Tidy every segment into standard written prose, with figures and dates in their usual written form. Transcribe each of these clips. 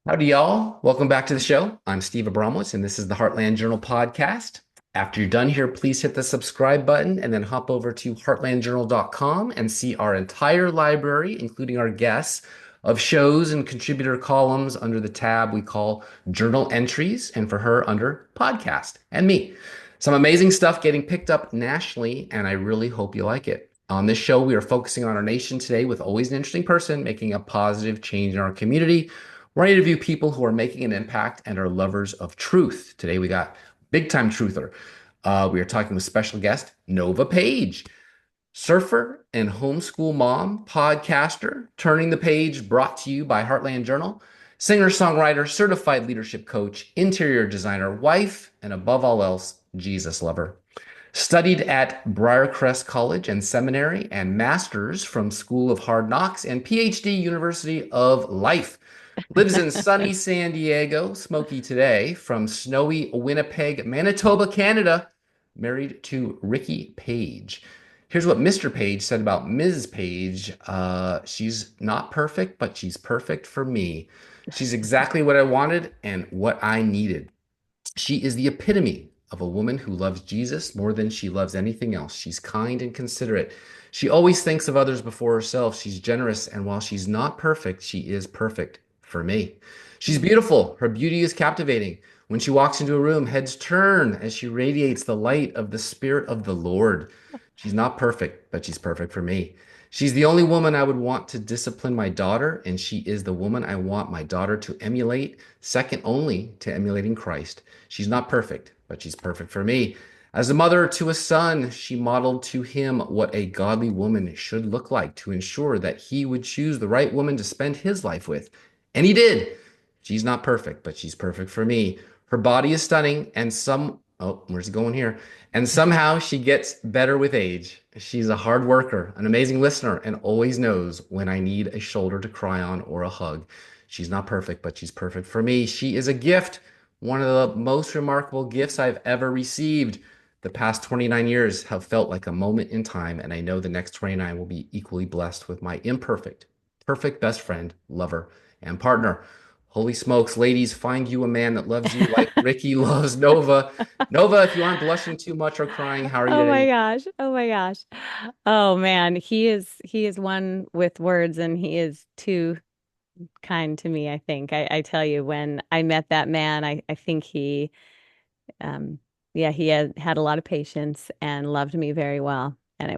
Howdy, y'all. Welcome back to the show. I'm Steve Abramowitz, and this is the Heartland Journal podcast. After you're done here, please hit the subscribe button and then hop over to heartlandjournal.com and see our entire library, including our guests, of shows and contributor columns under the tab we call Journal Entries, and for her under Podcast, and me. Some amazing stuff getting picked up nationally, and I really hope you like it. On this show, we are focusing on our nation today with always an interesting person making a positive change in our community. We're going to interview people who are making an impact and are lovers of truth. Today we got big time truther. We are talking with special guest Nova Page, surfer and homeschool mom, podcaster, Turning the Page, brought to you by Heartland Journal, singer songwriter, certified leadership coach, interior designer, wife, and above all else, Jesus lover. Studied at Briarcrest College and Seminary and master's from School of Hard Knocks and PhD University of Life. Lives in sunny San Diego, smoky today, from snowy Winnipeg, Manitoba, Canada, married to Ricky Page. Here's what Mr. Page said about Ms. Page. She's not perfect, but she's perfect for me. She's exactly what I wanted and what I needed. She is the epitome of a woman who loves Jesus more than she loves anything else. She's kind and considerate. She always thinks of others before herself. She's generous, and while she's not perfect, she is perfect for me. She's beautiful. Her beauty is captivating. When she walks into a room, heads turn as she radiates the light of the Spirit of the Lord. She's not perfect, but she's perfect for me. She's the only woman I would want to discipline my daughter, and she is the woman I want my daughter to emulate, second only to emulating Christ. She's not perfect, but she's perfect for me. As a mother to a son, she modeled to him what a godly woman should look like to ensure that he would choose the right woman to spend his life with. And he did. She's not perfect, but she's perfect for me. Her body is stunning, and where's it going here? And somehow she gets better with age. She's a hard worker, an amazing listener, and always knows when I need a shoulder to cry on or a hug. She's not perfect, but she's perfect for me. She is a gift, one of the most remarkable gifts I've ever received. The past 29 years have felt like a moment in time, and I know the next 29 will be equally blessed with my imperfect, perfect best friend, lover, and partner. Holy smokes, ladies, find you a man that loves you like Ricky loves Nova. Nova, if you aren't blushing too much or crying, how are you Oh my today? gosh. Oh my gosh. Oh man, he is one with words and he is too kind to me, I think. I tell you, when I met that man, I think he um yeah, he had a lot of patience and loved me very well. And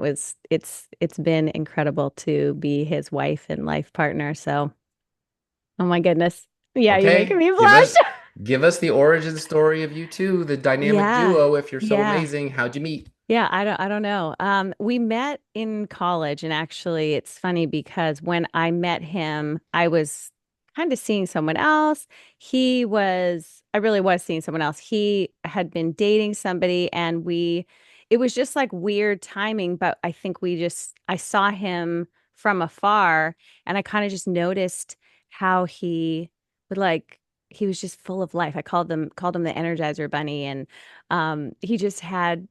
it's been incredible to be his wife and life partner. So, oh my goodness. Yeah, you're making Okay, me give blush. us give us the origin story of you two, the dynamic Yeah. duo. If you're so Yeah. amazing, how'd you meet? Yeah, I don't know. We met in college, and actually, it's funny because when I met him, I was kind of seeing someone else. I really was seeing someone else. He had been dating somebody, and it was just like weird timing, but I think I saw him from afar, and I kind of just noticed how would he was just full of life. I called him the Energizer Bunny, and he just had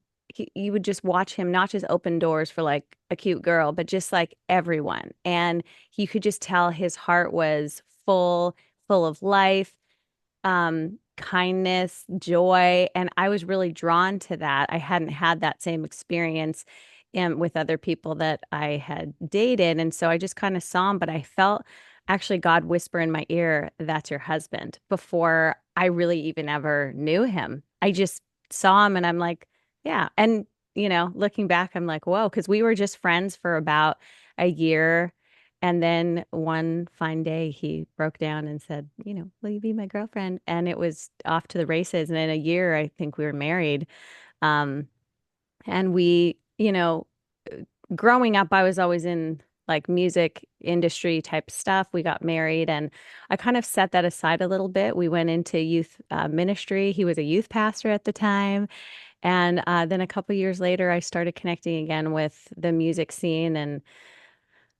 you would just watch him not just open doors for like a cute girl, but just like everyone. And you could just tell his heart was full of life, kindness, joy. And I was really drawn to that. I hadn't had that same experience with other people that I had dated. And so I just kind of saw him, but I felt actually God whisper in my ear, "That's your husband," before I really even ever knew him. I just saw him and I'm like, yeah. And, looking back, I'm like, whoa, because we were just friends for about a year. And then one fine day, he broke down and said, will you be my girlfriend? And it was off to the races. And in a year, I think we were married. Um, and growing up, I was always in like music industry type stuff. We got married and I kind of set that aside a little bit. We went into youth ministry. He was a youth pastor at the time. And then a couple years later, I started connecting again with the music scene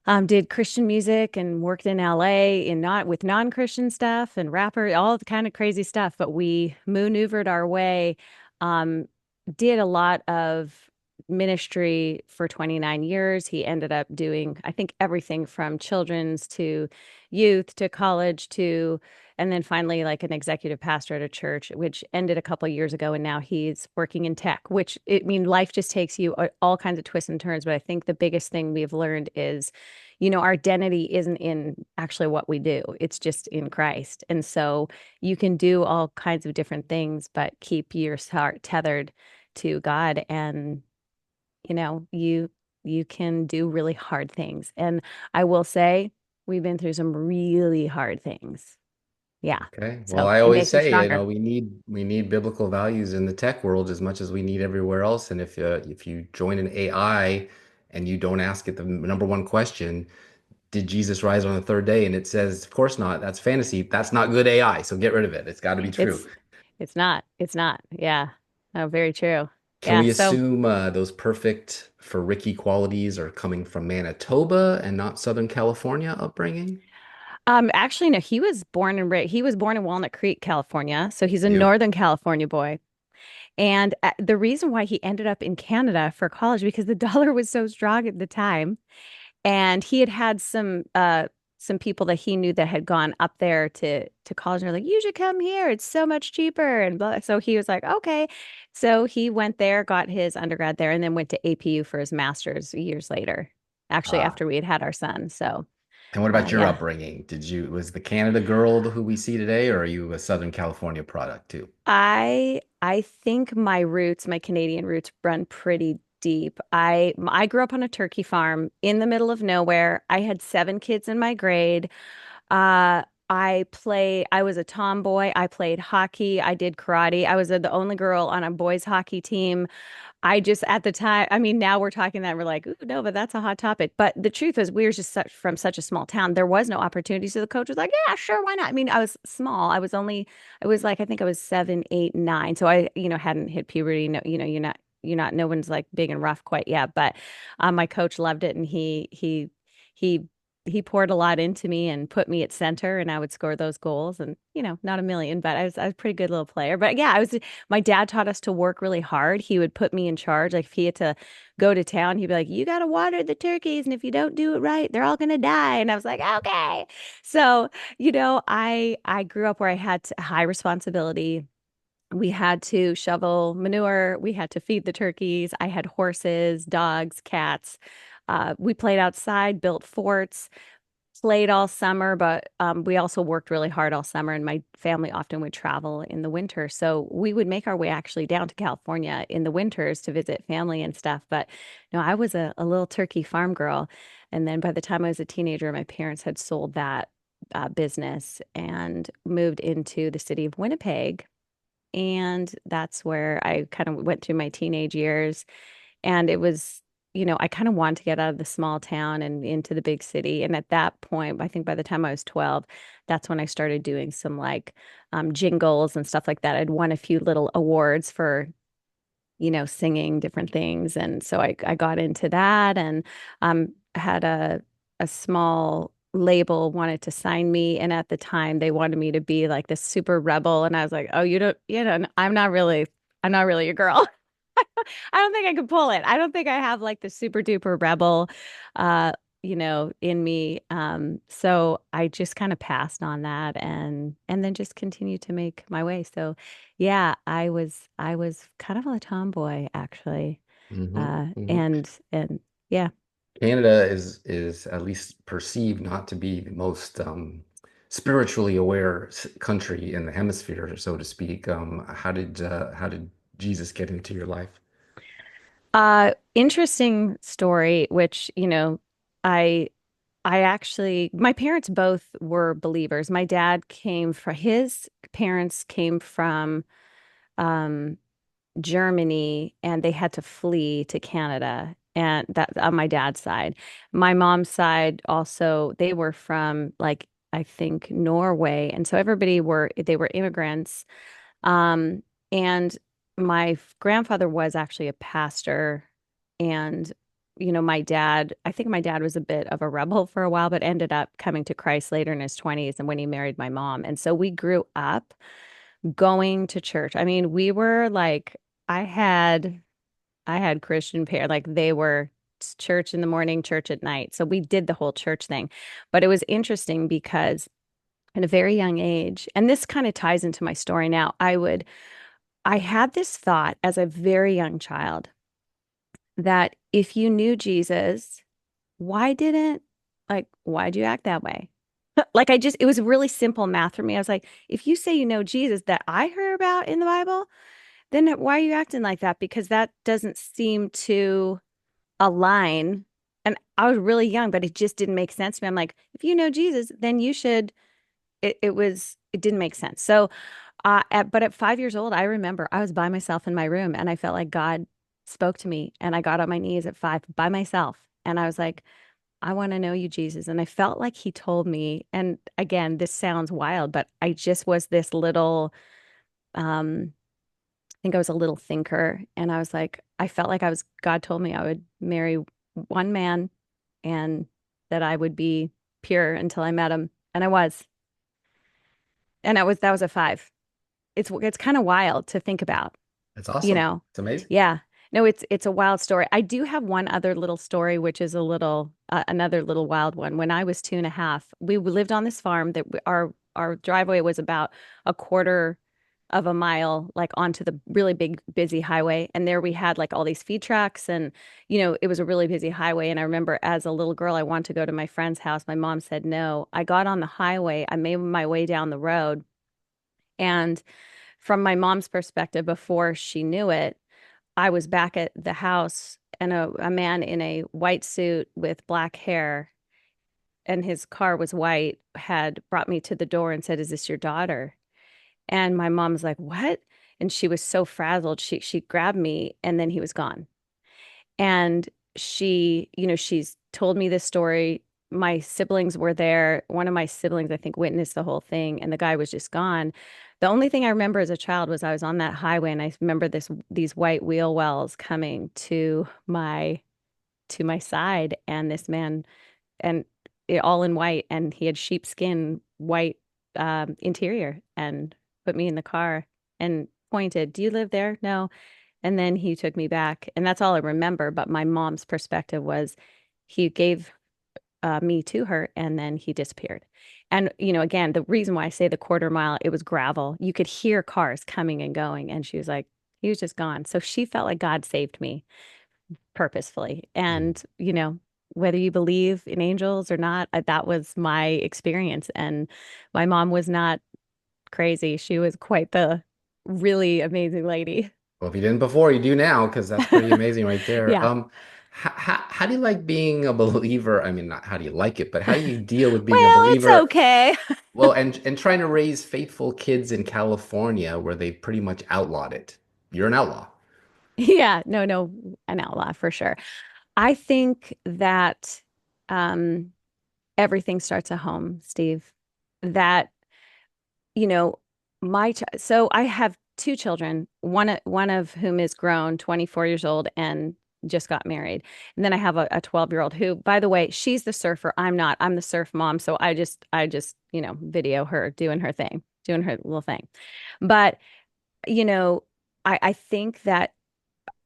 and did Christian music and worked in LA in not with non-Christian stuff and rapper, all the kind of crazy stuff. But we maneuvered our way, um, did a lot of ministry for 29 years. He ended up doing, I think, everything from children's to youth to college to and then finally like an executive pastor at a church, which ended a couple of years ago, and now he's working in tech. Which I mean, life just takes you all kinds of twists and turns. But I think the biggest thing we've learned is, our identity isn't in actually what we do; it's just in Christ. And so you can do all kinds of different things, but keep your heart tethered to God, and you can do really hard things. And I will say, we've been through some really hard things. Yeah. Okay. Well, So I it always makes you say, stronger. we need biblical values in the tech world as much as we need everywhere else. And if you join an AI and you don't ask it the number one question, did Jesus rise on the third day? And it says, of course not. That's fantasy. That's not good AI. So get rid of it. It's got to be true. It's it's not. It's not. Yeah. Oh, very true. Can Yeah. we So assume those perfect for Ricky qualities are coming from Manitoba and not Southern California upbringing? actually no, he was born in Walnut Creek, California. So he's a Yep. Northern California boy. And the reason why he ended up in Canada for college because the dollar was so strong at the time. And he had had some people that he knew that had gone up there to college, and they're like, you should come here, it's so much cheaper, and blah. So he was like, okay. So he went there, got his undergrad there, and then went to APU for his master's years later, actually Ah, after we had had our son. So and what about your yeah. upbringing? Was the Canada girl who we see today, or are you a Southern California product too? I think my roots, my Canadian roots, run pretty deep. I grew up on a turkey farm in the middle of nowhere. I had 7 kids in my grade. I was a tomboy. I played hockey. I did karate. I was the only girl on a boys hockey team. I just at the time, I mean, now we're talking that and we're like, ooh, no, but that's a hot topic. But the truth is, we were just from such a small town. There was no opportunity. So the coach was like, yeah, sure, why not? I mean, I was small. I was like, I think I was 7, 8, 9. So I, hadn't hit puberty. No, no one's like big and rough quite yet. But my coach loved it, and he he poured a lot into me and put me at center, and I would score those goals, and not a million, but I was a pretty good little player. But yeah, my dad taught us to work really hard. He would put me in charge. Like if he had to go to town, he'd be like, you got to water the turkeys, and if you don't do it right, they're all gonna die. And I was like, okay. So, I grew up where I had high responsibility. We had to shovel manure. We had to feed the turkeys. I had horses, dogs, cats. We played outside, built forts, played all summer, but we also worked really hard all summer. And my family often would travel in the winter. So we would make our way actually down to California in the winters to visit family and stuff. But no, I was a little turkey farm girl. And then by the time I was a teenager, my parents had sold that business and moved into the city of Winnipeg. And that's where I kind of went through my teenage years. And it was, I kind of wanted to get out of the small town and into the big city. And at that point, I think by the time I was 12, that's when I started doing some like jingles and stuff like that. I'd won a few little awards for, singing different things. And so I got into that, and had a small label wanted to sign me. And at the time they wanted me to be like this super rebel. And I was like, oh, I'm not really your girl. I don't think I could pull it. I don't think I have like the super duper rebel, uh, in me. So I just kind of passed on that, and then just continued to make my way. So yeah, I was kind of a tomboy actually. Hmm. And yeah. Canada is at least perceived not to be the most spiritually aware country in the hemisphere, so to speak. How did Jesus get into your life? Interesting story, which, I I actually, my parents both were believers. My dad came from, his parents came from um, Germany, and they had to flee to Canada. And that on my dad's side. My mom's side also, they were from like, I think Norway. And so they were immigrants. Um, and my grandfather was actually a pastor. And, I think my dad was a bit of a rebel for a while, but ended up coming to Christ later in his 20s and when he married my mom. And so we grew up going to church. I mean, we were like, I had, I had Christian parents, like they were church in the morning, church at night. So we did the whole church thing. But it was interesting because at a very young age. And this kind of ties into my story now. I had this thought as a very young child that if you knew Jesus, why didn't, why'd you act that way? Like, it was really simple math for me. I was like, if you say you know Jesus that I heard about in the Bible, then why are you acting like that? Because that doesn't seem to align. And I was really young, but it just didn't make sense to me. I'm like, if you know Jesus, then you should. It didn't make sense. So, but at 5 years old, I remember I was by myself in my room and I felt like God spoke to me. And I got on my knees at 5 by myself. And I was like, I want to know you, Jesus. And I felt like he told me, and again, this sounds wild, but I just was this little, I think I was a little thinker. And I was like, I felt like God told me I would marry one man and that I would be pure until I met him. And I was. And that was a 5. It's kind of wild to think about, It's you awesome. know. It's amazing. Yeah. No, it's a wild story. I do have one other little story, which is a little another little wild one. When I was 2.5, we lived on this farm that our driveway was about a quarter of a mile like onto the really big busy highway, and there we had like all these feed trucks, and it was a really busy highway. And I remember as a little girl I wanted to go to my friend's house. My mom said no. I got on the highway, I made my way down the road, and from my mom's perspective, before she knew it, I was back at the house, and a man in a white suit with black hair, and his car was white, had brought me to the door and said, "Is this your daughter?" And my mom was like, "What?" And she was so frazzled. She grabbed me, and then he was gone. And she's told me this story. My siblings were there. One of my siblings, I think, witnessed the whole thing, and the guy was just gone. The only thing I remember as a child was I was on that highway, and I remember these white wheel wells coming to my side, and this man, and all in white, and he had sheepskin white interior, and put me in the car and pointed, "Do you live there?" "No." And then he took me back, and that's all I remember. But my mom's perspective was he gave me to her, and then he disappeared. And, again, the reason why I say the quarter mile, it was gravel. You could hear cars coming and going. And she was like, he was just gone. So she felt like God saved me purposefully. Mm. And, whether you believe in angels or not, that was my experience. And my mom was not crazy. She was quite the really amazing lady. Well, if you didn't before, you do now, because that's pretty amazing right there. Yeah. How do you like being a believer? I mean, not how do you like it, but how do you deal with being a Well, it's believer? okay. Well, and trying to raise faithful kids in California where they pretty much outlawed it. You're an outlaw. Yeah, no, no, an outlaw for sure. I think that um, everything starts at home, Steve. That, you know, so I have two children, one of whom is grown, 24 years old, and just got married. And then I have a 12-year-old who, by the way, she's the surfer. I'm not. I'm the surf mom. So I just, video her doing her thing, doing her little thing. But, you know, I think that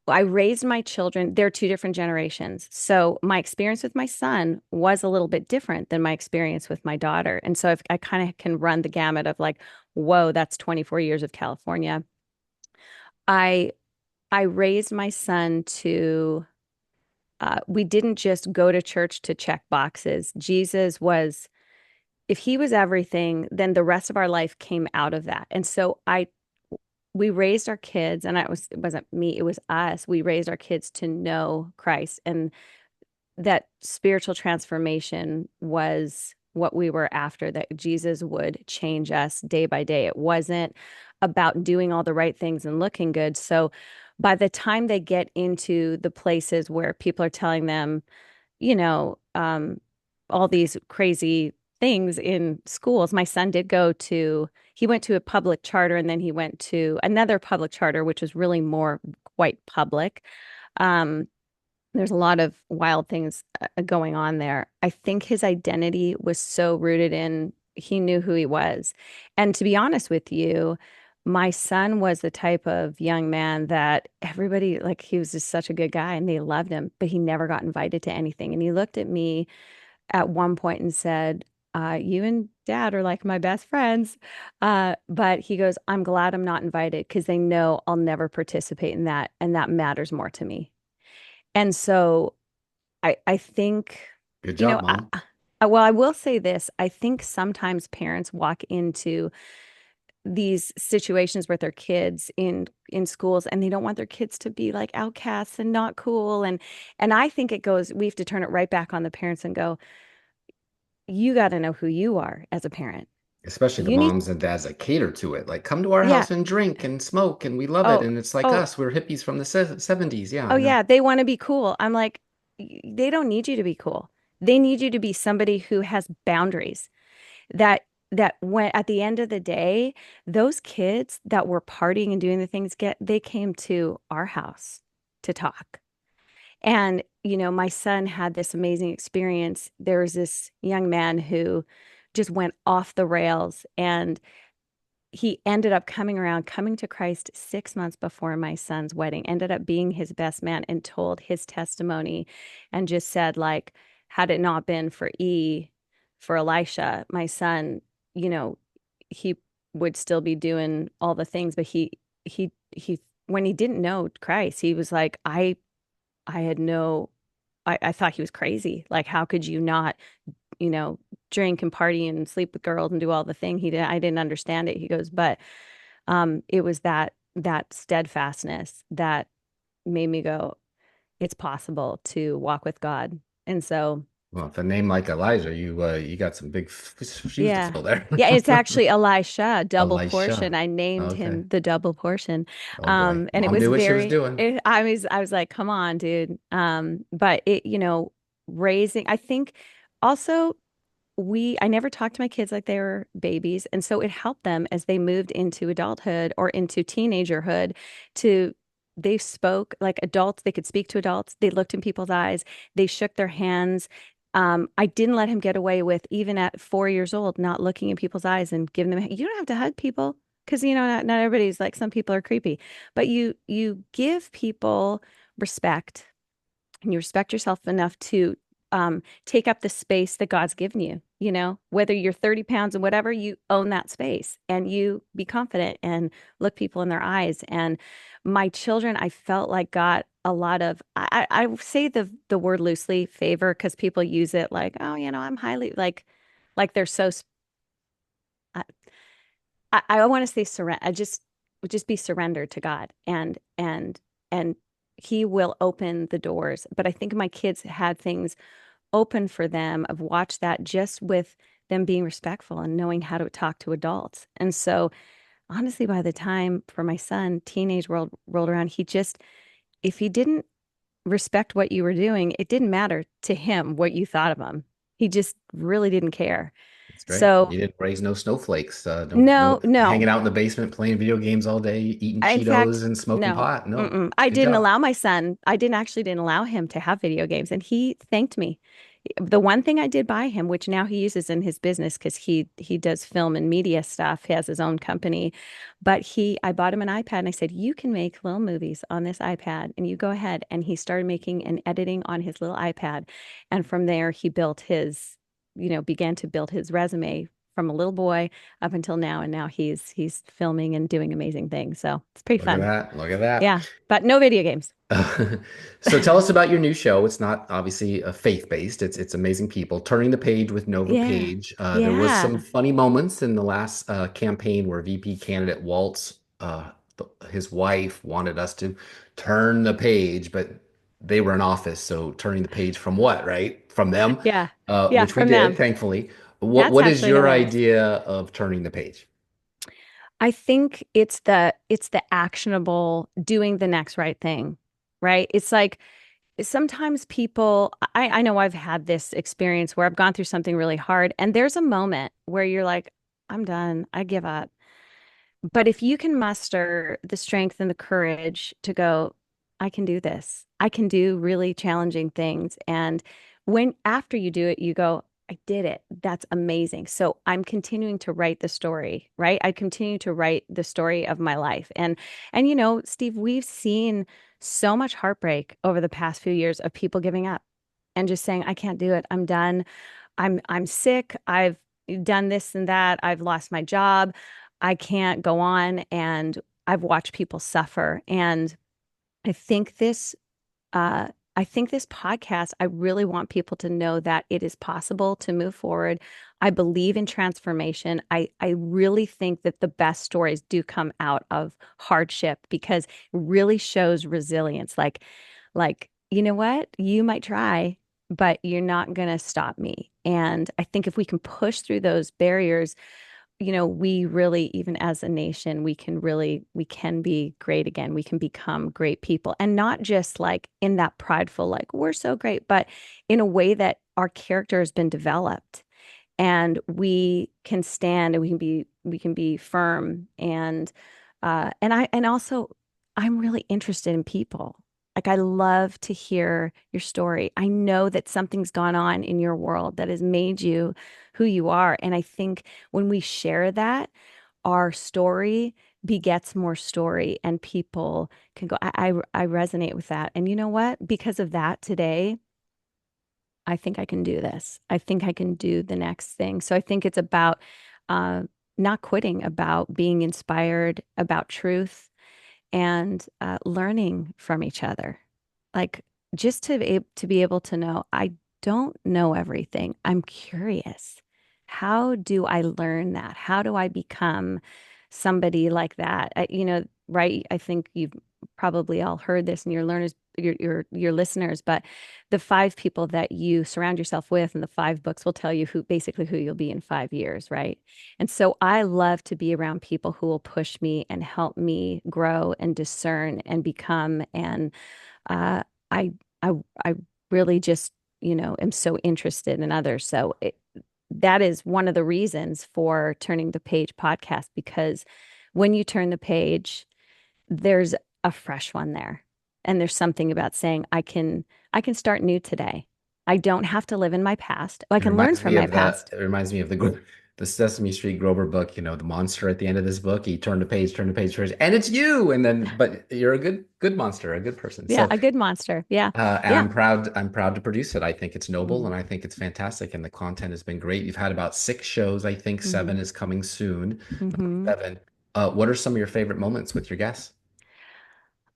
I raised my children, they're two different generations. So my experience with my son was a little bit different than my experience with my daughter. And so I kind of can run the gamut of like, whoa, that's 24 years of California. I I raised my son to we didn't just go to church to check boxes. Jesus was, if he was everything, then the rest of our life came out of that. And so we raised our kids, and it wasn't me, it was us. We raised our kids to know Christ, and that spiritual transformation was what we were after, that Jesus would change us day by day. It wasn't about doing all the right things and looking good. So by the time they get into the places where people are telling them, you know, um, all these crazy things in schools. My son he went to a public charter, and then he went to another public charter, which was really more quite public. Um, there's a lot of wild things going on there. I think his identity was so rooted in he knew who he was. And to be honest with you, my son was the type of young man that everybody, like, he was just such a good guy and they loved him, but he never got invited to anything. And he looked at me at one point and said, you and dad are like my best friends. But he goes, I'm glad I'm not invited because they know I'll never participate in that. And that matters more to me. And so I think, Good you job, know, Mom. well, I will say this. I think sometimes parents walk into these situations with their kids in schools and they don't want their kids to be like outcasts and not cool. And I think it goes, we have to turn it right back on the parents and go, you got to know who you are as a parent. Especially the You need, moms and dads that cater to it. Like, come to our yeah. house and drink and smoke, and we love it. Oh, And it's like oh, us. We're hippies from the 70s. Yeah, oh I know. yeah, they want to be cool. I'm like, they don't need you to be cool. They need you to be somebody who has boundaries that when at the end of the day, those kids that were partying and doing the things they came to our house to talk. And, my son had this amazing experience. There was this young man who just went off the rails and he ended up coming to Christ 6 months before my son's wedding, ended up being his best man and told his testimony and just said, like, had it not been for Elisha, my son, you know, he would still be doing all the things, but he, when he didn't know Christ, he was like, I had no, I thought he was crazy. Like, how could you not, you know, drink and party and sleep with girls and do all the thing? I didn't understand it. He goes, but it was that steadfastness that made me go, it's possible to walk with God. And so, Well, with a name like Elijah, you got some big shoes to yeah. fill there. Yeah, it's actually Elisha, double portion. Elisha. I named Okay. him the double portion. Oh boy. And it Mom was knew what she was doing. I was like, come on, dude. But raising, I think also I never talked to my kids like they were babies. And so it helped them as they moved into adulthood or into teenagerhood to, they spoke like adults. They could speak to adults. They looked in people's eyes. They shook their hands. I didn't let him get away with, even at 4 years old, not looking in people's eyes and giving them, you don't have to hug people because, not everybody's like, some people are creepy, but you give people respect and you respect yourself enough to take up the space that God's given you. Whether you're 30 pounds and whatever, you own that space and you be confident and look people in their eyes. And my children, I felt like got a lot of, I say the word loosely, favor, because people use it like, oh, I'm highly like they're so, I want to say surrender. I just would just be surrendered to God and he will open the doors. But I think my kids had things open for them. I've watched that just with them being respectful and knowing how to talk to adults. And so honestly, by the time for my son, teenage world rolled around, if he didn't respect what you were doing, it didn't matter to him what you thought of him. He just really didn't care. That's great. So You didn't raise no snowflakes. No no, hanging no. out in the basement playing video games all day, eating In fact, Cheetos and smoking no. pot. No. Mm-mm. I Good didn't job. allow my son. I didn't allow him to have video games, and he thanked me. The one thing I did buy him, which now he uses in his business because he does film and media stuff. He has his own company, but I bought him an iPad and I said, you can make little movies on this iPad, and you go ahead. And he started making and editing on his little iPad, and from there he began to build his resume from a little boy up until now, and now he's filming and doing amazing things. So it's pretty Look at fun. that. Look at that. Yeah, but no video games. So tell us about your new show. It's not obviously faith-based. It's amazing people. Turning the Page with Nova Yeah. Page. There was some Yeah. funny moments in the last campaign where VP candidate Waltz, his wife, wanted us to turn the page, but they were in office. So turning the page from what, right? From them, Yeah. Yeah, which we from did, them. thankfully. What That's what is actually your hilarious. idea of turning the page? I think it's the actionable doing the next right thing, right? It's like sometimes people, I know I've had this experience where I've gone through something really hard and there's a moment where you're like, I'm done. I give up. But if you can muster the strength and the courage to go, I can do this. I can do really challenging things. And when after you do it, you go, I did it. That's amazing. So I'm continuing to write the story, right? I continue to write the story of my life. And Steve, we've seen so much heartbreak over the past few years of people giving up and just saying, I can't do it. I'm done. I'm sick. done this and that. I've lost my job. I can't go on. And I've watched people suffer. And I think this uh, I think this podcast, I really want people to know that it is possible to move forward. I believe in transformation. I really think that the best stories do come out of hardship because it really shows resilience. Like, you know what? You might try, but you're not going to stop me. And I think if we can push through those barriers, we really, even as a nation, we can be great again. We can become great people and not just like in that prideful, like we're so great, but in a way that our character has been developed and we can stand and we can be firm. And also I'm really interested in people. Like I love to hear your story. I know that something's gone on in your world that has made you who you are. And I think when we share that, our story begets more story and people can go, I resonate with that. And you know what? Because of that today, I think I can do this. I think I can do the next thing. So I think it's about uh, not quitting, about being inspired, about truth, and learning from each other. Like just to be able to know, I don't know everything. I'm curious. How do I learn that? How do I become somebody like that? Right? I think you've probably all heard this, and your learners, your listeners, but the five people that you surround yourself with, and the five books will tell you who you'll be in 5 years, right? And so I love to be around people who will push me and help me grow and discern and become. And uh, I, I, I really just, am so interested in others. So that is one of the reasons for Turning the Page podcast, because when you turn the page, there's a fresh one there. And there's something about saying, I can start new today. I don't have to live in my past. I It can learn reminds from me my of past. it reminds me of the Sesame Street Grover book, the monster at the end of this book. He turned the page, and it's you. And then, but you're a good monster, a good person. Yeah, So, a good monster. Yeah. and Yeah. I'm proud to produce it. I think it's noble Mm-hmm. and I think it's fantastic. And the content has been great. You've had about 6 shows. I think Mm-hmm. seven is coming soon. Number Mm-hmm. seven. What are some of your favorite moments with your guests?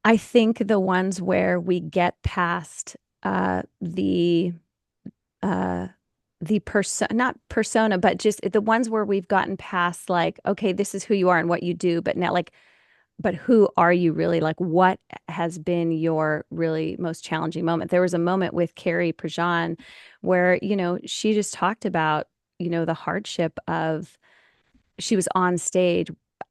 I think the ones where we get past uh the person not persona, but just the ones where we've gotten past like, okay, this is who you are and what you do, but now like, but who are you really? Like, what has been your really most challenging moment? There was a moment with Carrie Prejean where, she just talked about, the hardship of she was on stage.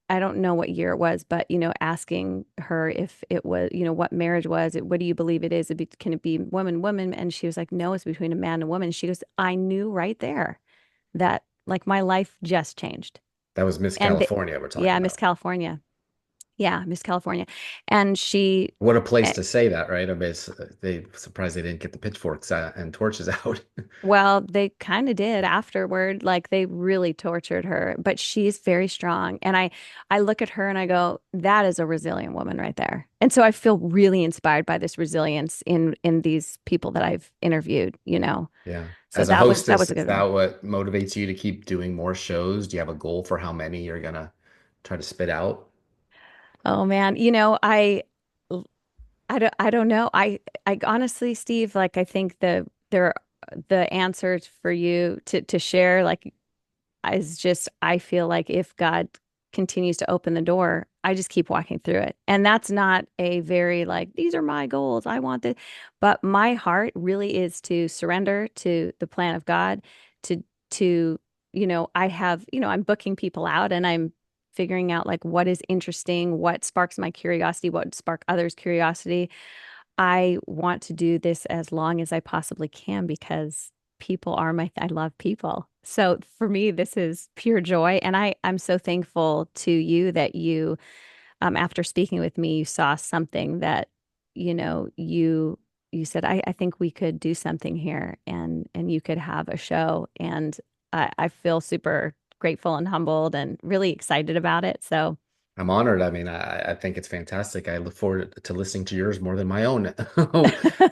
I don't know what year it was, but asking her if it was, what marriage was. What do you believe it is? Can it be woman, woman? And she was like, no, it's between a man and a woman. She goes, I knew right there that like my life just changed. That was Miss And California we're talking yeah, Miss about. California. Yeah, Miss California. And she, What a place eh, to say that, right? I mean, they surprised they didn't get the pitchforks and torches out. well, they kind of did afterward. Like they really tortured her, but she's very strong. And I look at her and I go, that is a resilient woman right there. And so I feel really inspired by this resilience in these people that I've interviewed. Yeah. So As a that was hostess, a is good that one. what motivates you to keep doing more shows? Do you have a goal for how many you're gonna try to spit out? Oh man, I don't know. I honestly, Steve, like I think the answers for you to share like is just I feel like if God continues to open the door, I just keep walking through it. And that's not a very like these are my goals. I want this. But my heart really is to surrender to the plan of God to to I'm booking people out and I'm figuring out like what is interesting, what sparks my curiosity, what would spark others' curiosity. I want to do this as long as I possibly can because people are I love people. So for me, this is pure joy. And I'm so thankful to you that after speaking with me, you saw something that, you said, I think we could do something here and you could have a show. And I feel super grateful and humbled and really excited about it. So I'm honored. I mean, I think it's fantastic. I look forward to listening to yours more than my own.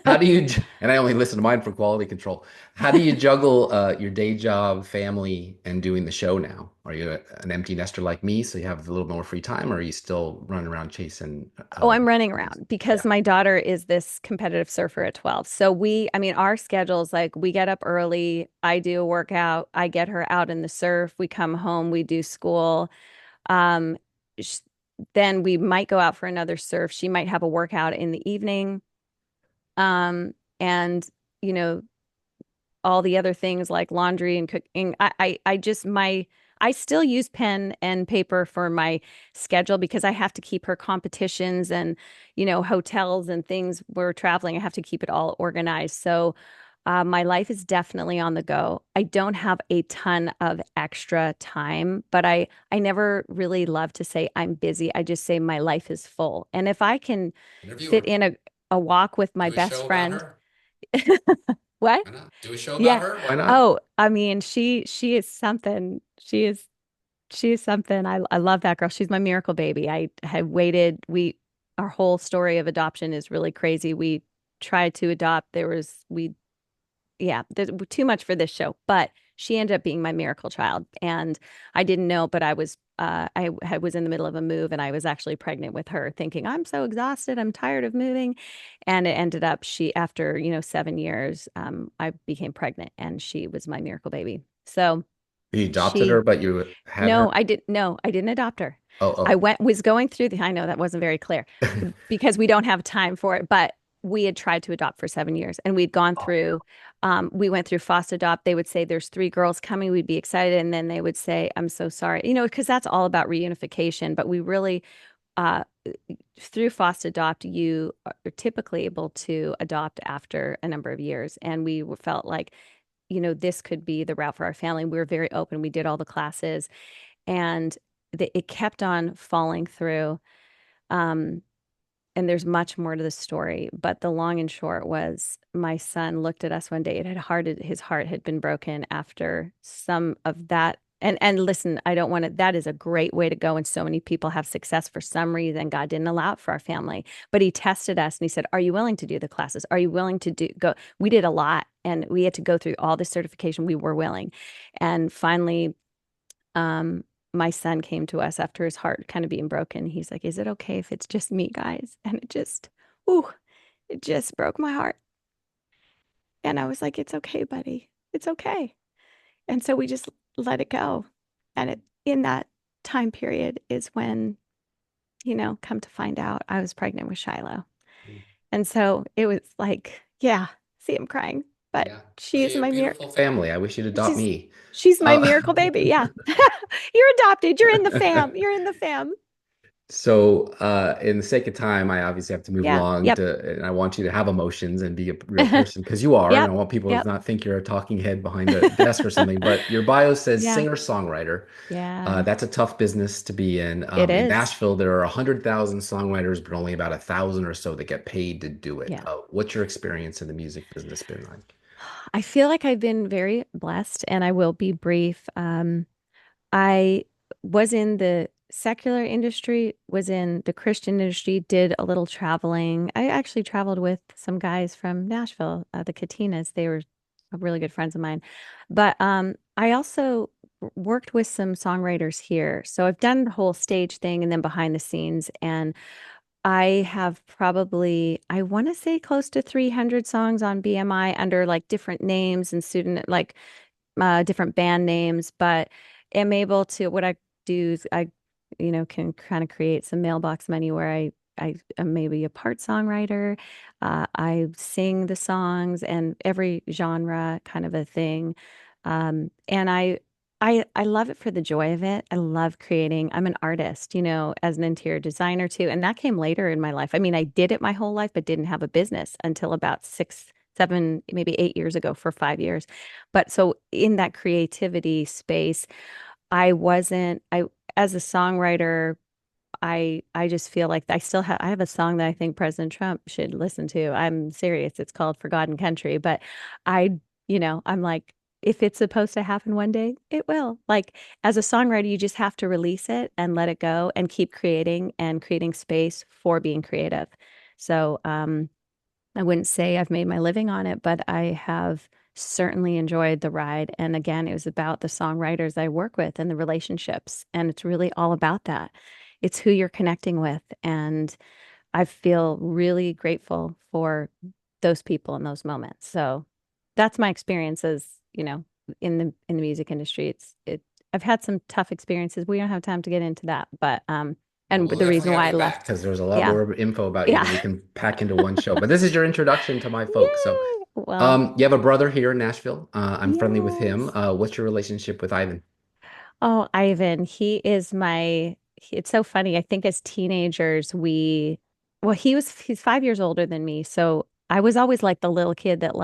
How do you, and I only listen to mine for quality control. How do you juggle your day job, family, and doing the show now? Are you an empty nester like me, so you have a little more free time, or are you still running around chasing? Oh, I'm running Dreams? around because Yeah. my daughter is this competitive surfer at 12. So I mean, our schedules, like we get up early, I do a workout, I get her out in the surf, we come home, we do school. Um, sh then we might go out for another surf. She might have a workout in the evening. And you know, all the other things like laundry and cooking. I just I still use pen and paper for my schedule because I have to keep her competitions and, hotels and things we're traveling. I have to keep it all organized. So my life is definitely on the go. I don't have a ton of extra time, but I never really love to say I'm busy. I just say my life is full. And if I can Interview fit her. in a walk with my Do a best show about friend. her. What? Why not? Do a show about Yeah. her. Why not? Oh, I mean, she is something. She is something. I love that girl. She's my miracle baby. I have waited. Our whole story of adoption is really crazy. We tried to adopt. Yeah, there's too much for this show, but she ended up being my miracle child, and I didn't know, but I was in the middle of a move, and I was actually pregnant with her, thinking I'm so exhausted, I'm tired of moving, and it ended up after 7 years, I became pregnant, and she was my miracle baby. So You adopted her, she but you had her. no, I didn't. No, I didn't adopt her. I Oh, was going through I know that wasn't very clear oh. because we don't have time for it, but we had tried to adopt for 7 years and we'd gone through, we went through foster adopt. They would say, there's 3 girls coming. We'd be excited. And then they would say, I'm so sorry, because that's all about reunification. But we really, uh, through foster adopt, you are typically able to adopt after a number of years. And we felt like, this could be the route for our family. We were very open. We did all the classes and it kept on falling through. Um, and there's much more to the story, but the long and short was my son looked at us one day. His heart had been broken after some of that. And listen, I don't want to, that is a great way to go. And so many people have success for some reason. God didn't allow it for our family, but he tested us and he said, are you willing to do the classes? Are you willing to go? We did a lot and we had to go through all the certification. We were willing. And finally, um, my son came to us after his heart kind of being broken. He's like, is it okay if it's just me, guys? And ooh, it just broke my heart. And I was like, it's okay, buddy. It's okay. And so we just let it go. And in that time period is when, come to find out I was pregnant with Shiloh. And so it was like, yeah, see him crying, but Yeah. Well, she is you're a my beautiful family. I wish you'd adopt she's, me. she's my Uh, miracle baby. Yeah. You're adopted. You're in the fam. You're in the fam. so, in the sake of time, I obviously have to move Yeah. along Yep. and I want you to have emotions and be a real person because you are, and I Yep. want people to Yep. not think you're a talking head behind a desk or something. But your bio says Yeah. singer-songwriter. Yeah. That's a tough business to be in. It In is. Nashville, there are 100,000 songwriters, but only about 1,000 or so that get paid to do it. Yeah. What's your experience in the music business been like? I feel like I've been very blessed and I will be brief. I was in the secular industry, was in the Christian industry, did a little traveling. I actually traveled with some guys from Nashville, the Katinas. They were really good friends of mine. But I also worked with some songwriters here. So I've done the whole stage thing and then behind the scenes. And I have probably, I want to say close to 300 songs on BMI under like different names and different band names, but am able to, what I do is I, can kind of create some mailbox money where I am maybe a part songwriter. I sing the songs and every genre kind of a thing. And I love it for the joy of it. I love creating. I'm an artist, as an interior designer too. And that came later in my life. I mean, I did it my whole life, but didn't have a business until about 6, 7, maybe 8 years ago for 5 years. But so in that creativity space, as a songwriter, I just feel like I have a song that I think President Trump should listen to. I'm serious. It's called Forgotten Country, but I, I'm like, if it's supposed to happen one day, it will. Like as a songwriter, you just have to release it and let it go and keep creating and creating space for being creative. So, I wouldn't say I've made my living on it, but I have certainly enjoyed the ride. And again, it was about the songwriters I work with and the relationships. And it's really all about that. It's who you're connecting with. And I feel really grateful for those people in those moments. So that's my experiences, in the music industry. I've had some tough experiences. We don't have time to get into that, but Well, and we'll the reason definitely have why I you back left. because there's a lot Yeah. more info about you Yeah. than we can pack into one show. But this is your introduction to my folks. So, Yay. Well, you have a brother here in Nashville. I'm friendly with him. yes. What's your relationship with Ivan? Oh, Ivan, it's so funny. I think as teenagers, he's 5 years older than me. So I was always like the little kid that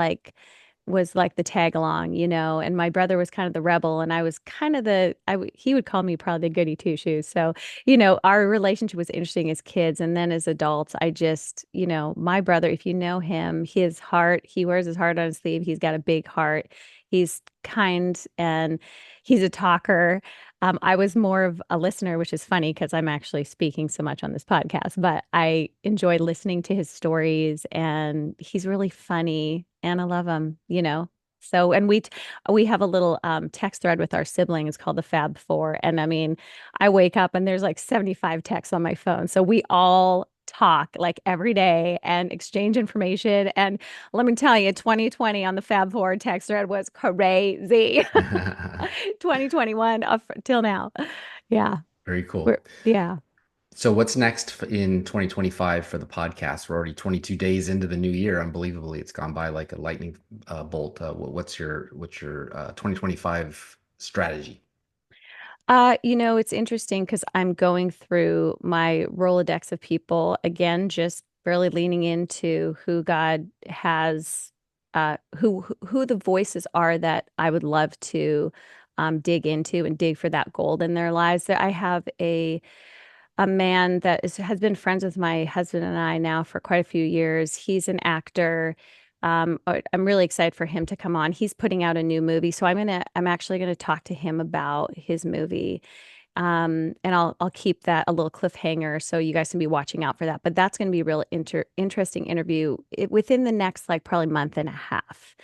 was like the tag along, and my brother was kind of the rebel and I was kind of he would call me probably the goody two shoes. So, our relationship was interesting as kids. And then as adults, my brother, if you know him, he wears his heart on his sleeve. He's got a big heart. He's kind and he's a talker. I was more of a listener, which is funny because I'm actually speaking so much on this podcast, but I enjoy listening to his stories and he's really funny and I love him. So, and we have a little text thread with our siblings called the Fab Four. And I mean, I wake up and there's like 75 texts on my phone. So we all talk like every day and exchange information. And let me tell you, 2020 on the Fab Four text thread was crazy. 2021 up till now. Yeah. Very cool. Yeah. So, what's next in 2025 for the podcast? We're already 22 days into the new year. Unbelievably, it's gone by like a lightning bolt. What's your 2025 strategy? It's interesting because I'm going through my Rolodex of people again, just really leaning into who God has, who the voices are that I would love to dig into and dig for that gold in their lives. That I have a man that has been friends with my husband and I now for quite a few years. He's an actor. I'm really excited for him to come on. He's putting out a new movie, so I'm actually gonna talk to him about his movie. And I'll keep that a little cliffhanger so you guys can be watching out for that. But that's gonna be a real interesting interview within the next like probably month and a half.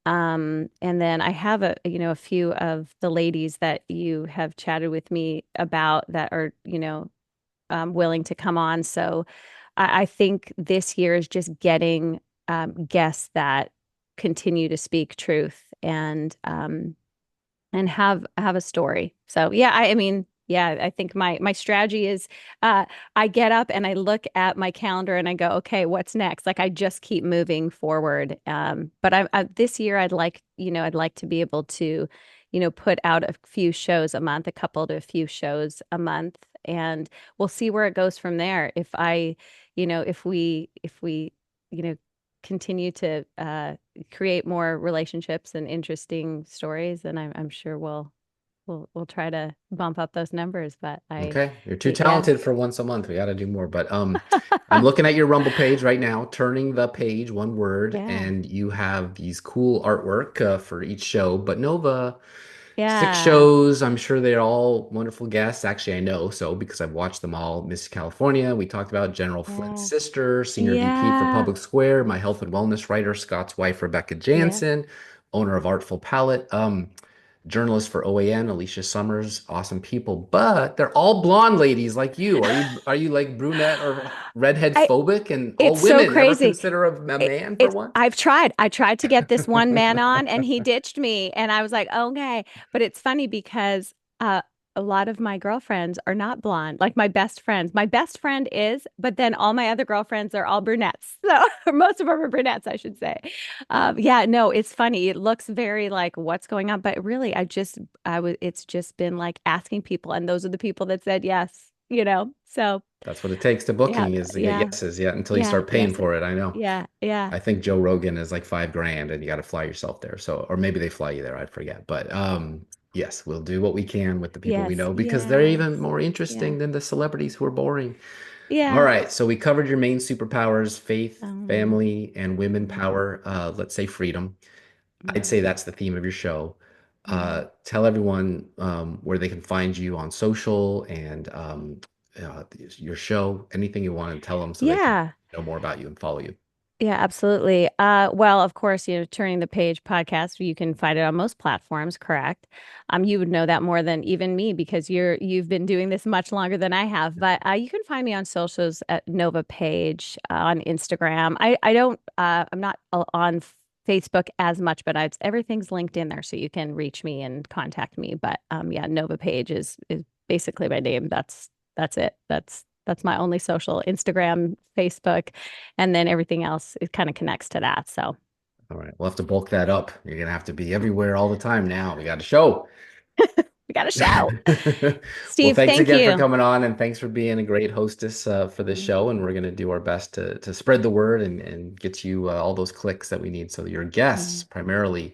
And then I have a few of the ladies that you have chatted with me about that are, willing to come on. So I think this year is just getting guests that continue to speak truth and have a story. So yeah, I mean, yeah, I think my strategy is I get up and I look at my calendar and I go, okay, what's next? Like I just keep moving forward. But this year I'd like to be able to, put out a few shows a month, a couple to a few shows a month, and we'll see where it goes from there. If we, continue to create more relationships and interesting stories, then I'm sure we'll try to bump up those numbers. But Okay, you're too yeah, talented for once a month. We got to do more. But I'm looking at your Rumble page right now, turning the page, one word, yeah, and you have these cool artwork for each show. But Nova, six yeah, shows. I'm sure they're all wonderful guests. Actually, I know so because I've watched them all. Miss California, we talked about General Flint's yeah, sister, senior VP for yeah, Public Square, my health and wellness writer, Scott's wife, Rebecca yeah. Jansen, owner of Artful Palette. Journalist for OAN, Alicia Summers, awesome people, but they're all blonde ladies like you. Are you like brunette or redhead I phobic? And all It's so women ever crazy. consider a man for It's once? I've tried. I tried to get this one man on and he ditched me and I was like, okay. But it's funny because a lot of my girlfriends are not blonde, like my best friends. My best friend is, but then all my other girlfriends are all brunettes. So or most of them are brunettes, I should say. Yeah, no, it's funny. It looks very like what's going on, but really it's just been like asking people and those are the people that said yes. So That's what it takes to yeah, booking is to get yeah, yeses, yeah, until you yeah, start paying yes, for it. I know. yeah, yeah. I think Joe Rogan is like 5 grand and you got to fly yourself there. So, or maybe they fly you there. I forget. But yes, we'll do what we can with the people we Yes, know because they're yes, even more yeah, interesting than the celebrities who are boring. All yeah. right. So we covered your main superpowers, faith, Um, family, and women mhm. power. Let's say freedom. I'd say that's the theme of your show. Mm. Tell everyone where they can find you on social and your show, anything you want to tell them so they can Yeah. know more about you and follow you. Yeah, absolutely. Well, of course, Turning the Page podcast, you can find it on most platforms, correct? You would know that more than even me because you've been doing this much longer than I have. But you can find me on socials at Nova Page on Instagram. I don't I'm not on Facebook as much, but everything's linked in there, so you can reach me and contact me. But yeah, Nova Page is basically my name. That's it. That's my only social, Instagram, Facebook, and then everything else it kind of connects to that. So All right, we'll have to bulk that up. You're gonna have to be everywhere all the time now. We got a show. we got a show. Well, Steve, thanks thank again for you. coming on, and thanks for being a great hostess for this Mm, show. And we're going to do our best to spread the word and get you all those clicks that we need, so that your guests, mm, primarily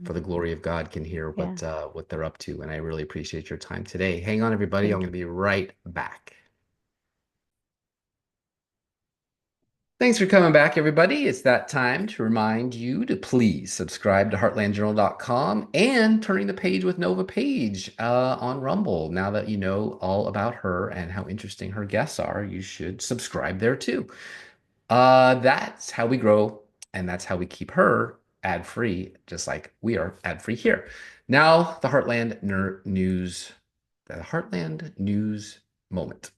for the mm. glory of God, can hear Yeah, what they're up to. And I really appreciate your time today. Hang on, everybody. I'm thank going to you. be right back. Thanks for coming back, everybody. It's that time to remind you to please subscribe to heartlandjournal.com and Turning the Page with Nova Page on Rumble. Now that you know all about her and how interesting her guests are, you should subscribe there too. That's how we grow, and that's how we keep her ad-free, just like we are ad-free here. Now, the Heartland News moment.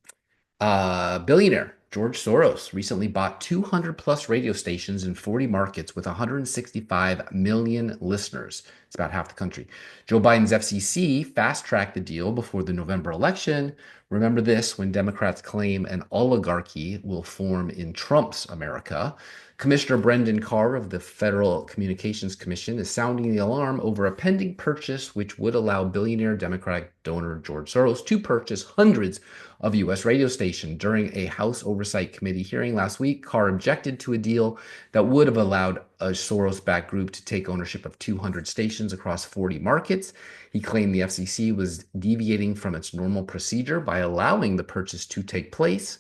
Billionaire George Soros recently bought 200 plus radio stations in 40 markets with 165 million listeners. It's about half the country. Joe Biden's FCC fast tracked the deal before the November election. Remember this when Democrats claim an oligarchy will form in Trump's America. Commissioner Brendan Carr of the Federal Communications Commission is sounding the alarm over a pending purchase which would allow billionaire Democratic donor George Soros to purchase hundreds of U.S. radio station. During a House Oversight Committee hearing last week, Carr objected to a deal that would have allowed a Soros-backed group to take ownership of 200 stations across 40 markets. He claimed the FCC was deviating from its normal procedure by allowing the purchase to take place.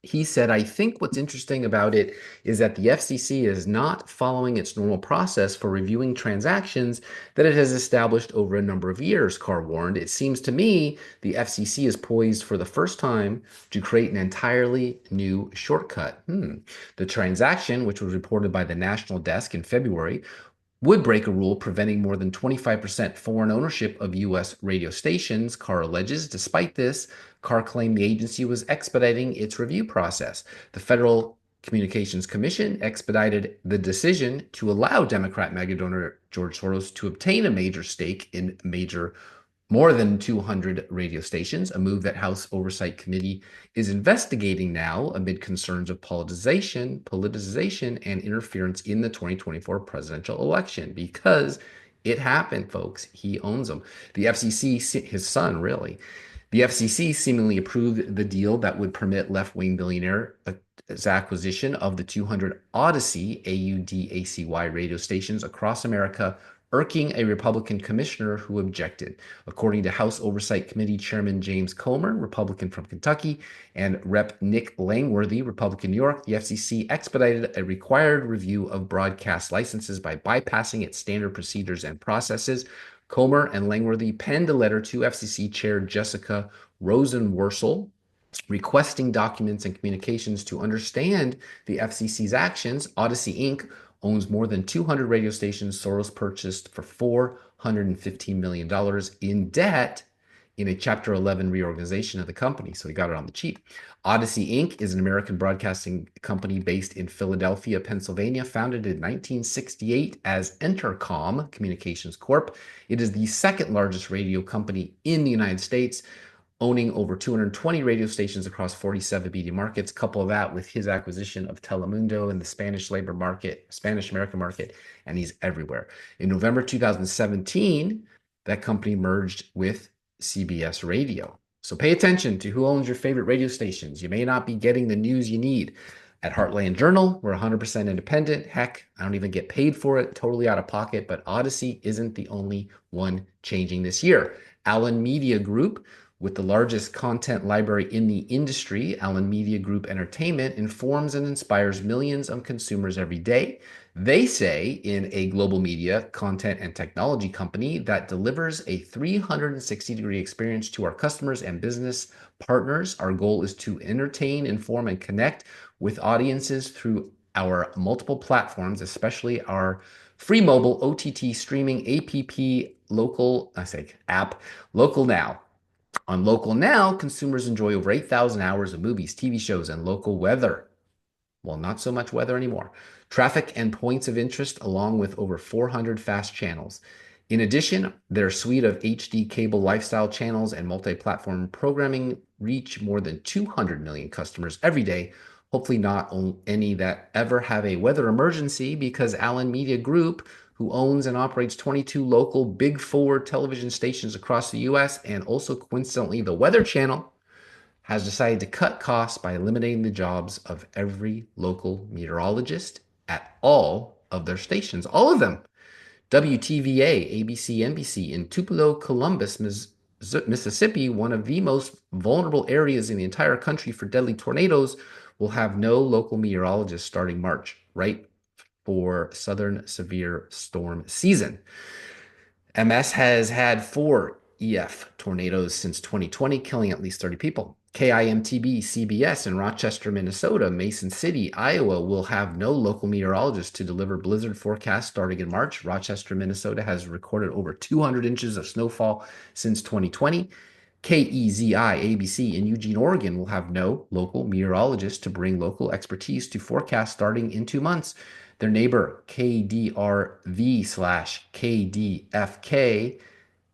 He said, I think what's interesting about it is that the FCC is not following its normal process for reviewing transactions that it has established over a number of years, Carr warned. It seems to me the FCC is poised for the first time to create an entirely new shortcut. The transaction, which was reported by the National Desk in February, would break a rule preventing more than 25% foreign ownership of U.S. radio stations, Carr alleges. Despite this, Carr claimed the agency was expediting its review process. The Federal Communications Commission expedited the decision to allow Democrat mega donor George Soros to obtain a major stake in major more than 200 radio stations, a move that House Oversight Committee is investigating now amid concerns of politicization, and interference in the 2024 presidential election because it happened, folks. He owns them. The FCC, his son, really. The FCC seemingly approved the deal that would permit left-wing billionaire acquisition of the 200 Odyssey, AUDACY radio stations across America, irking a Republican commissioner who objected. According to House Oversight Committee Chairman James Comer, Republican from Kentucky, and Rep. Nick Langworthy, Republican New York, the FCC expedited a required review of broadcast licenses by bypassing its standard procedures and processes. Comer and Langworthy penned a letter to FCC Chair Jessica Rosenworcel requesting documents and communications to understand the FCC's actions. Odyssey Inc. owns more than 200 radio stations Soros purchased for $415 million in debt in a Chapter 11 reorganization of the company. So he got it on the cheap. Odyssey Inc. is an American broadcasting company based in Philadelphia, Pennsylvania, founded in 1968 as Entercom Communications Corp. It is the second largest radio company in the United States, owning over 220 radio stations across 47 media markets. Couple that with his acquisition of Telemundo in the Spanish American market, and he's everywhere. In November 2017, that company merged with CBS Radio. So pay attention to who owns your favorite radio stations. You may not be getting the news you need. At Heartland Journal, we're 100% independent. Heck, I don't even get paid for it, totally out of pocket, but Odyssey isn't the only one changing this year. Allen Media Group, With the largest content library in the industry, Allen Media Group Entertainment informs and inspires millions of consumers every day. They say in a global media, content, and technology company that delivers a 360-degree experience to our customers and business partners. Our goal is to entertain, inform, and connect with audiences through our multiple platforms, especially our free mobile OTT streaming app, Local Now. On Local Now, consumers enjoy over 8,000 hours of movies, TV shows, and local weather. Well, not so much weather anymore. Traffic and points of interest, along with over 400 fast channels. In addition, their suite of HD cable lifestyle channels and multi-platform programming reach more than 200 million customers every day. Hopefully not any that ever have a weather emergency, because Allen Media Group, who owns and operates 22 local Big Four television stations across the US and also coincidentally the Weather Channel, has decided to cut costs by eliminating the jobs of every local meteorologist at all of their stations, all of them. WTVA, ABC, NBC in Tupelo, Columbus, Mississippi, one of the most vulnerable areas in the entire country for deadly tornadoes, will have no local meteorologists starting March, right for Southern severe storm season. MS has had 4 EF tornadoes since 2020, killing at least 30 people. KIMTB CBS in Rochester, Minnesota, Mason City, Iowa will have no local meteorologists to deliver blizzard forecasts starting in March. Rochester, Minnesota has recorded over 200 inches of snowfall since 2020. KEZI ABC in Eugene, Oregon will have no local meteorologists to bring local expertise to forecast starting in 2 months. Their neighbor KDRV/KDFK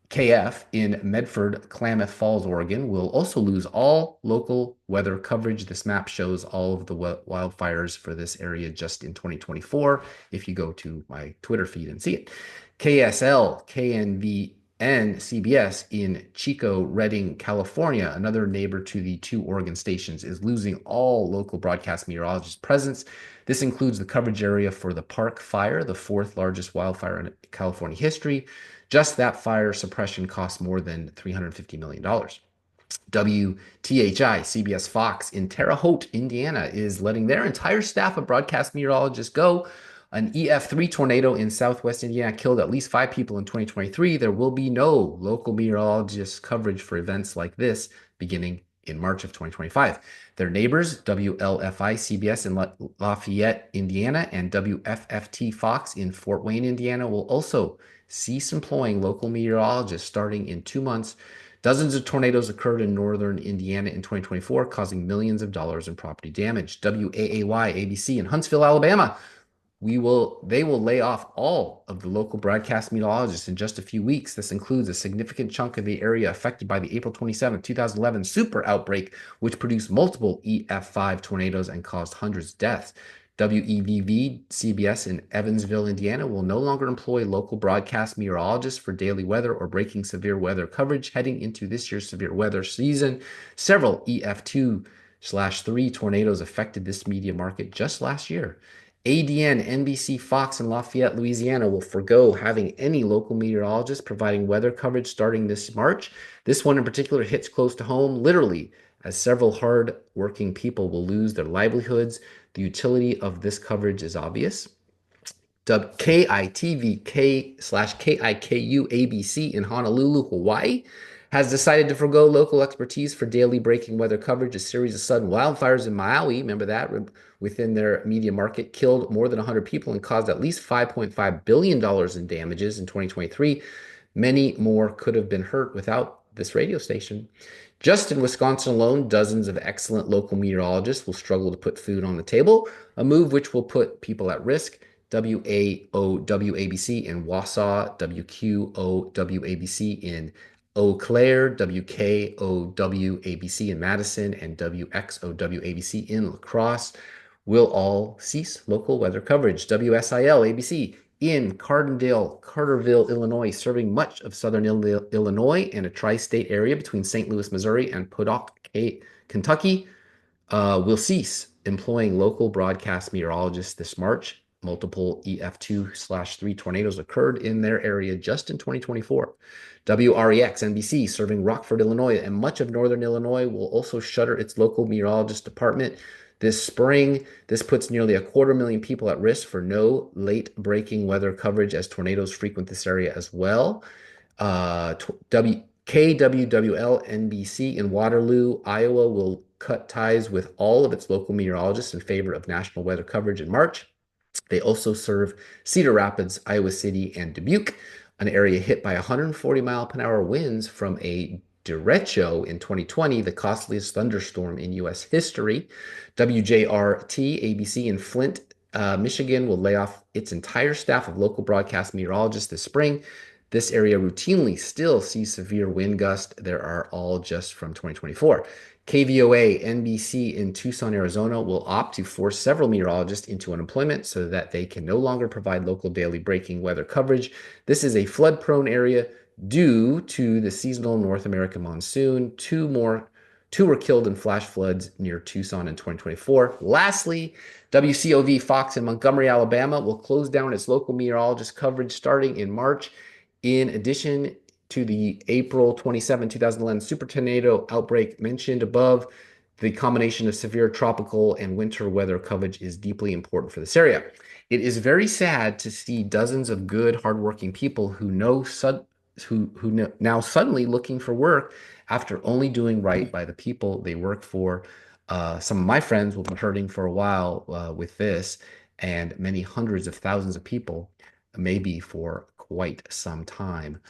KF in Medford, Klamath Falls, Oregon, will also lose all local weather coverage. This map shows all of the wildfires for this area just in 2024, if you go to my Twitter feed and see it. KSL, KNVN, CBS in Chico, Redding, California, another neighbor to the 2 Oregon stations, is losing all local broadcast meteorologist presence. This includes the coverage area for the Park Fire, the 4th largest wildfire in California history. Just that fire suppression cost more than $350 million. WTHI, CBS Fox in Terre Haute, Indiana, is letting their entire staff of broadcast meteorologists go. An EF3 tornado in southwest Indiana killed at least 5 people in 2023. There will be no local meteorologist coverage for events like this beginning in March of 2025. Their neighbors, WLFI CBS in Lafayette, Indiana, and WFFT Fox in Fort Wayne, Indiana, will also cease employing local meteorologists starting in 2 months. Dozens of tornadoes occurred in northern Indiana in 2024, causing millions of dollars in property damage. WAAY ABC in Huntsville, Alabama, they will lay off all of the local broadcast meteorologists in just a few weeks. This includes a significant chunk of the area affected by the April 27, 2011 super outbreak, which produced multiple EF5 tornadoes and caused hundreds of deaths. WEVV CBS in Evansville, Indiana, will no longer employ local broadcast meteorologists for daily weather or breaking severe weather coverage heading into this year's severe weather season. Several EF2/3 tornadoes affected this media market just last year. ADN, NBC, Fox, and Lafayette, Louisiana will forgo having any local meteorologists providing weather coverage starting this March. This one in particular hits close to home, literally, as several hard-working people will lose their livelihoods. The utility of this coverage is obvious. KITVK/KIKU ABC in Honolulu, Hawaii, has decided to forgo local expertise for daily breaking weather coverage. A series of sudden wildfires in Maui, remember that, within their media market, killed more than 100 people and caused at least $5.5 billion in damages in 2023. Many more could have been hurt without this radio station. Just in Wisconsin alone, dozens of excellent local meteorologists will struggle to put food on the table, a move which will put people at risk. WAOWABC in Wausau, WQOWABC in Eau Claire, WKOWABC in Madison, and WXOWABC in La Crosse will all cease local weather coverage. WSIL ABC in Cardindale, Carterville, Illinois, serving much of southern Illinois and a tri-state area between St. Louis, Missouri, and Podunk, Kentucky, will cease employing local broadcast meteorologists this March. Multiple EF2/3 tornadoes occurred in their area just in 2024. WREX NBC, serving Rockford, Illinois, and much of northern Illinois, will also shutter its local meteorologist department this spring. This puts nearly 250,000 people at risk for no late-breaking weather coverage as tornadoes frequent this area as well. KWWL NBC in Waterloo, Iowa, will cut ties with all of its local meteorologists in favor of national weather coverage in March. They also serve Cedar Rapids, Iowa City, and Dubuque, an area hit by 140-mile-per-hour winds from a derecho in 2020, the costliest thunderstorm in U.S. history. WJRT ABC in Flint, Michigan, will lay off its entire staff of local broadcast meteorologists this spring. This area routinely still sees severe wind gusts. There are all just from 2024. KVOA NBC in Tucson, Arizona, will opt to force several meteorologists into unemployment so that they can no longer provide local daily breaking weather coverage. This is a flood-prone area due to the seasonal North American monsoon. Two were killed in flash floods near Tucson in 2024. Lastly, WCOV Fox in Montgomery, Alabama, will close down its local meteorologist coverage starting in March. In addition to the April 27, 2011 super tornado outbreak mentioned above, the combination of severe tropical and winter weather coverage is deeply important for this area. It is very sad to see dozens of good, hardworking people who now suddenly looking for work after only doing right by the people they work for. Some of my friends will be hurting for a while with this, and many hundreds of thousands of people, maybe for quite some time.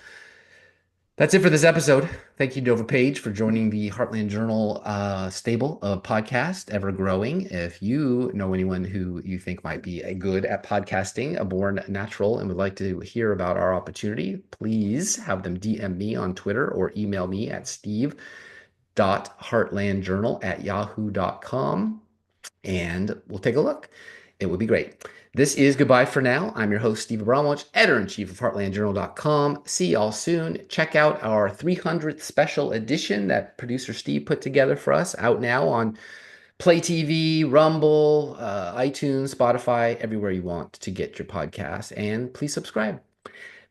That's it for this episode. Thank you, Nova Page, for joining the Heartland Journal stable of podcast, ever growing. If you know anyone who you think might be good at podcasting, a born natural, and would like to hear about our opportunity, please have them DM me on Twitter or email me at steve.heartlandjournal@yahoo.com, and we'll take a look. It would be great. This is goodbye for now. I'm your host, Steve Abramowitz, editor-in-chief of HeartlandJournal.com. See y'all soon. Check out our 300th special edition that producer Steve put together for us, out now on Play TV, Rumble, iTunes, Spotify, everywhere you want to get your podcast. And please subscribe.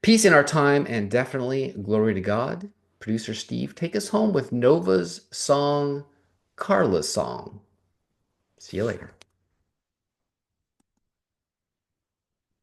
Peace in our time, and definitely glory to God. Producer Steve, take us home with Nova's song, Carla's Song. See you later.